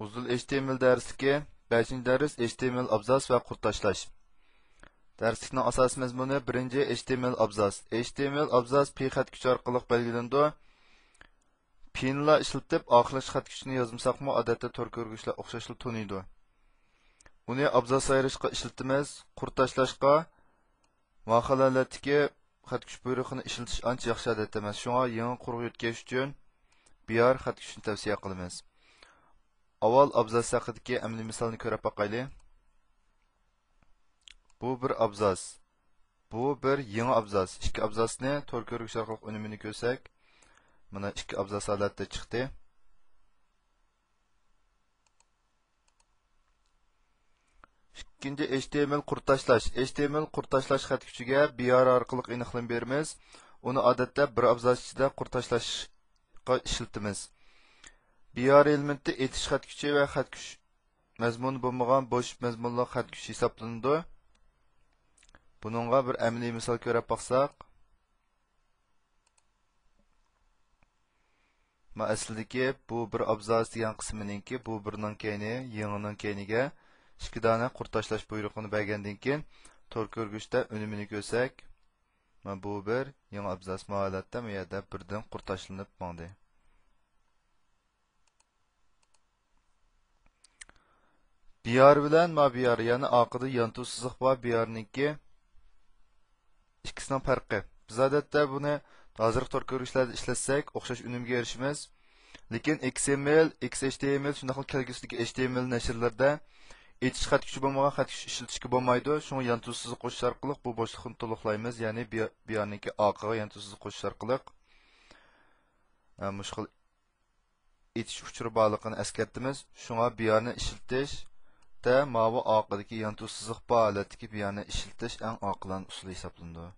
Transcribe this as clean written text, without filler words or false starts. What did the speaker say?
Uzun HTML dersligi 5-ci dərs HTML abzas və qurtdaşlaş. Dərslikning asosiy mazmuni 1-ci HTML abzas. HTML abzas P xat kuchi orqali belgilandi. P'ni ishlatib oxirgi xat kuchini yozmasaqmi, odatda tor ko'rguvchilar o'xshashli tuniydi. Uni abzas ayirishga ishlatamiz. Qurtdashlashga maqolalardagi xat kuch buyrug'ini ishlatish ancha yaxshi odat emas. Shunga yangi qurg'u yetkazish uchun BR xat kuchini tavsiya qilamiz. Avval abzas haqidagi amaliy misolni ko'rib boqaylik. Bu bir abzas. Bu bir yangi abzas. İki abzasni tor ko'rgich orqali unumini ko'rsak, mana ikki abzas holatda chiqdi. İkinci HTML qurtdashlash. HTML qurtdashlash xat kuchiga BR orqali aniqlama beramiz. Uni odatda bir abzas ichida qurtdashlashga ishlatamiz. BR elementi etish xat kuchi va xat kuch mazmuni bo'lmagan bo'sh mazmunli xat kuch hisoblanadi. Buningga bir amaliy misol ko'rib baqsaq, ma aslidagi bu bir abzas degan qisminingki, bu birning keyni, yangining keyniga ikki dona qurtdashlash buyrug'ini bergandan keyin tor ko'rgishda unumini ko'rsak, ma bu bir yangi abzas holatda bu yerda birdan qurtdashlanib mangdi. BR bilan ma BR, ya'ni oqida yantu siziq bor BR'ningki ikkisining farqi. Biz odatda buni hozirgi tor ko'rgishlarda ishlatsak, o'xshash unumga erishamiz. Lekin XML, XHTML shunday kelgusidagi HTML nashrlarda etish xat kuchi bo'lmagan xat kuch ishlatishga bo'lmaydi. Shunga yantu siziq qo'shish orqali bu bo'shliqni to'liqlaymiz, ya'ni BR'ningki oqiga yantu siziq qo'shish orqali mushkul etish uchuri borligini eskartamiz. Shunga BR'ni ishlatish da mavi oqidagi yantu siziq holatdagi BR'ni ishlatish eng oqilan usul hisoblanadi.